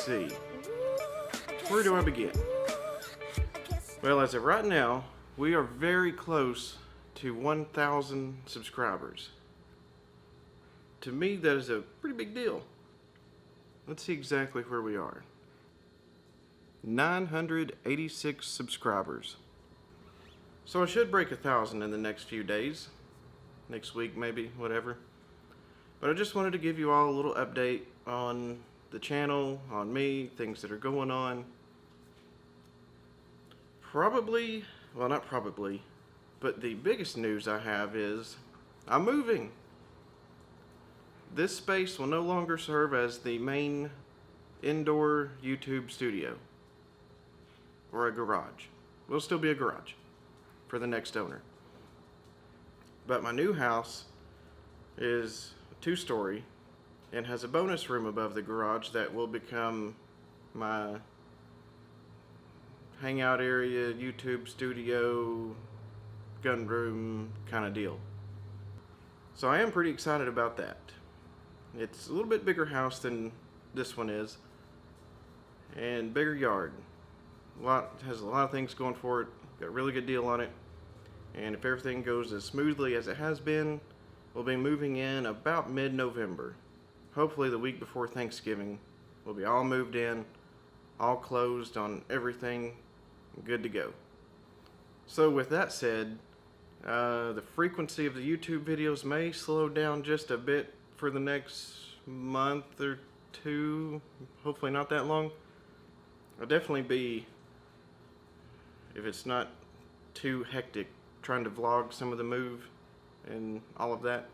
see. Where do I begin? Well, as of right now, we are very close to 1,000 subscribers. To me, that is a pretty big deal. Let's see exactly where we are. 986 subscribers. So I should break 1,000 in the next few days. Next week, maybe, whatever. But I just wanted to give you all a little update on the channel, on me, things that are going on. Probably, well, not probably, but the biggest news I have is I'm moving. This space will no longer serve as the main indoor YouTube studio or a garage. It will still be a garage for the next owner. But my new house is 2-story and has a bonus room above the garage that will become my hangout area, YouTube studio, gun room kind of deal. So I am pretty excited about that. It's a little bit bigger house than this one is, and bigger yard. Has a lot of things going for it. Got a really good deal on it, and if everything goes as smoothly as it has been, we'll be moving in about mid-November. Hopefully the week before Thanksgiving. We'll be all moved in, all closed on everything, good to go. So with that said, the frequency of the YouTube videos may slow down just a bit for the next month or two, hopefully not that long. I'll definitely be, if it's not too hectic, trying to vlog some of the move and all of that.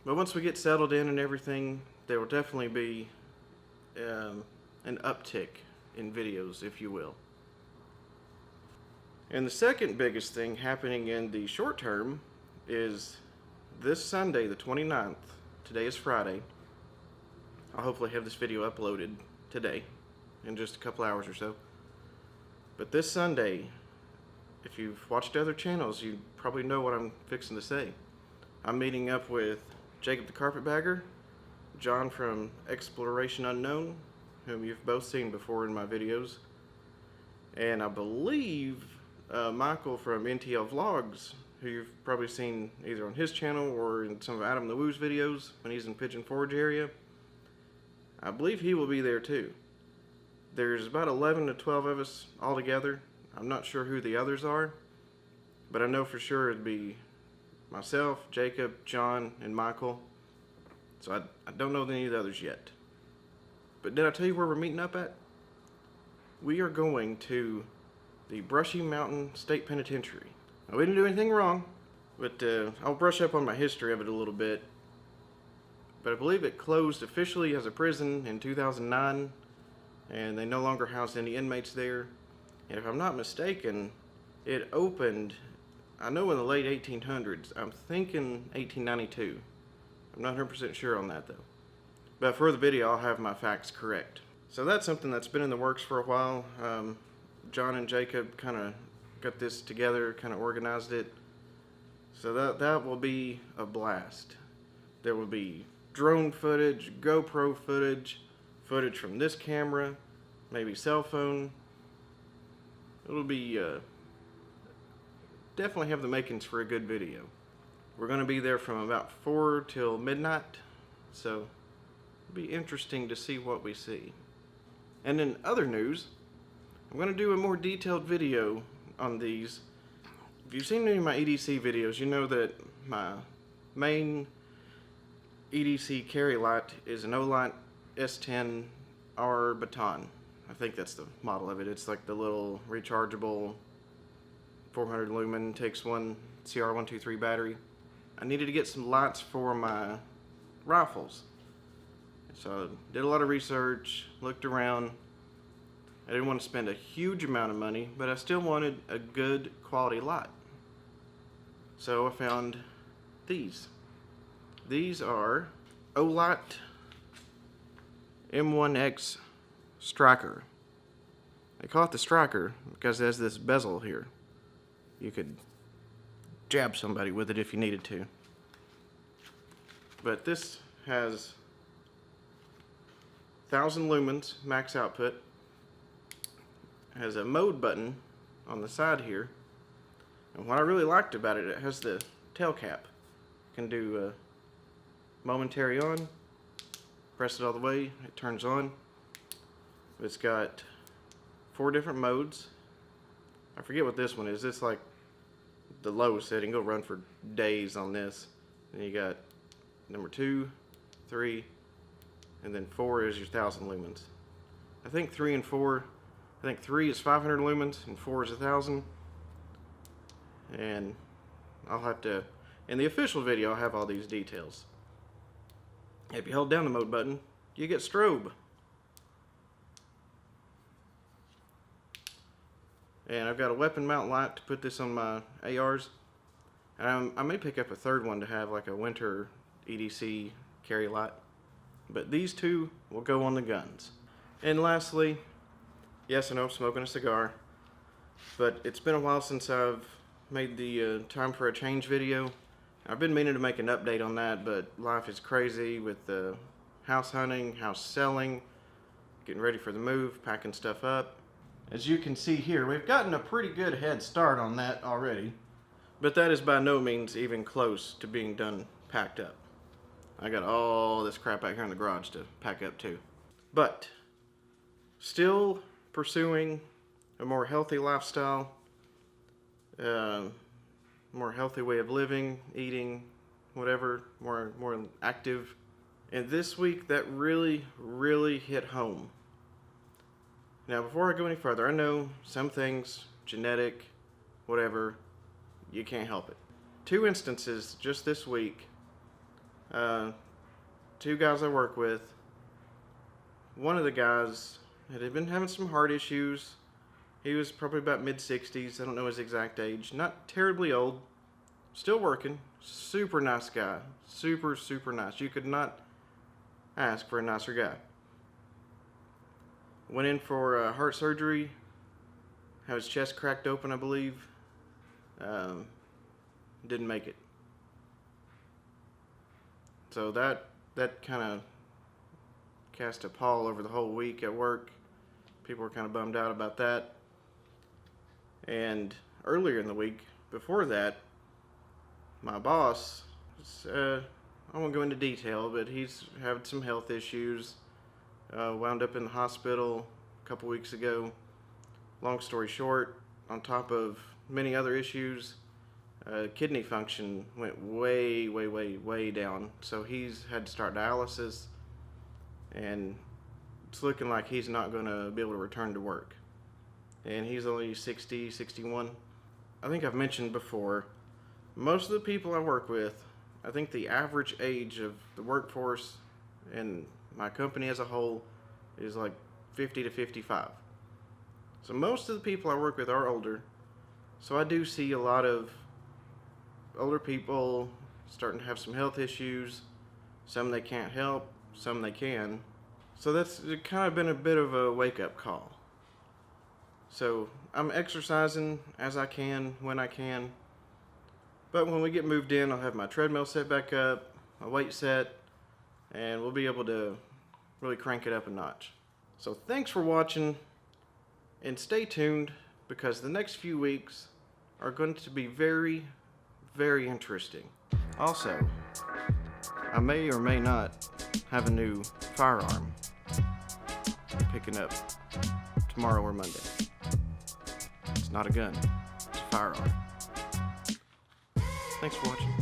But once we get settled in and everything, there will definitely be an uptick in videos, if you will. And the second biggest thing happening in the short term is this Sunday, the 29th. Today is Friday. I'll hopefully have this video uploaded today in just a couple hours or so. But this Sunday, if you've watched other channels, you probably know what I'm fixing to say. I'm meeting up with Jacob the Carpetbagger, John from Exploration Unknown, whom you've both seen before in my videos, and I believe Michael from NTL Vlogs, who you've probably seen either on his channel or in some of Adam the Woo's videos when he's in Pigeon Forge area. I believe he will be there too. There's about 11 to 12 of us all together. I'm not sure who the others are, but I know for sure it'd be myself, Jacob, John, and Michael. So I don't know any of the others yet. But did I tell you where we're meeting up at? We are going to the Brushy Mountain State Penitentiary. Now, we didn't do anything wrong, but I'll brush up on my history of it a little bit. But I believe it closed officially as a prison in 2009, and they no longer house any inmates there. And if I'm not mistaken, it opened, I know in the late 1800s. I'm thinking 1892. I'm not 100% sure on that though. But for the video, I'll have my facts correct. So that's something that's been in the works for a while. John and Jacob kind of got this together, kind of organized it. So that will be a blast. There will be drone footage, GoPro footage, footage from this camera, maybe cell phone. It'll be definitely have the makings for a good video. We're going to be there from about 4 till midnight, so it'll be interesting to see what we see. And in other news, I'm going to do a more detailed video on these. If you've seen any of my EDC videos, you know that my main EDC carry light is an Olight S10R Baton. I think that's the model of it. It's like the little rechargeable 400 lumen, takes one CR123 battery. I needed to get some lights for my rifles. So I did a lot of research, looked around. I didn't want to spend a huge amount of money, but I still wanted a good quality light. So I found these. These are Olight M1X Striker. They call it the Striker because it has this bezel here. You could jab somebody with it if you needed to. But this has 1,000 lumens max output. It has a mode button on the side here. And what I really liked about it, it has the tail cap. You can do momentary on, press it all the way, it turns on. It's got 4 different modes. I forget what this one is. It's like the low setting. Go run for days on this. And you got number 2, 3, and then 4 is your 1,000 lumens. I think 3 and 4, I think 3 is 500 lumens and 4 is 1,000. And I'll have to, in the official video, I'll have all these details. If you hold down the mode button, you get strobe. And I've got a weapon mount light to put this on my ARs. And I may pick up a third one to have like a winter EDC carry light. But these 2 will go on the guns. And lastly, yes, I know I'm smoking a cigar, but it's been a while since I've made the time for a change video. I've been meaning to make an update on that, but life is crazy with house hunting, house selling, getting ready for the move, packing stuff up. As you can see here, we've gotten a pretty good head start on that already, but that is by no means even close to being done packed up. I got all this crap out here in the garage to pack up too. But still pursuing a more healthy lifestyle, more healthy way of living, eating, whatever, more active. And this week that really hit home. Now, before I go any further, I know some things, genetic, whatever, you can't help it. 2 instances just this week, 2 guys I work with. One of the guys had been having some heart issues. He was probably about mid-60s, I don't know his exact age, not terribly old, still working, super nice guy, super nice. You could not ask for a nicer guy. Went in for heart surgery, had his chest cracked open, I believe. Didn't make it. So that kind of cast a pall over the whole week at work. People were kind of bummed out about that. And earlier in the week, before that, my boss, I won't go into detail, but he's had some health issues. Wound up in the hospital a couple weeks ago. Long story short, on top of many other issues, kidney function went way down. So he's had to start dialysis, and it's looking like he's not going to be able to return to work. And he's only 60, 61. I think I've mentioned before, most of the people I work with, I think the average age of the workforce and my company as a whole is like 50 to 55. So most of the people I work with are older. So I do see a lot of older people starting to have some health issues. Some they can't help, some they can. So that's kind of been a bit of a wake-up call. So I'm exercising as I can, when I can. But when we get moved in, I'll have my treadmill set back up, my weight set, and we'll be able to really crank it up a notch. So thanks for watching, and stay tuned, because the next few weeks are going to be very interesting. Also, I may or may not have a new firearm picking up tomorrow or Monday. It's not a gun, it's a firearm. Thanks for watching.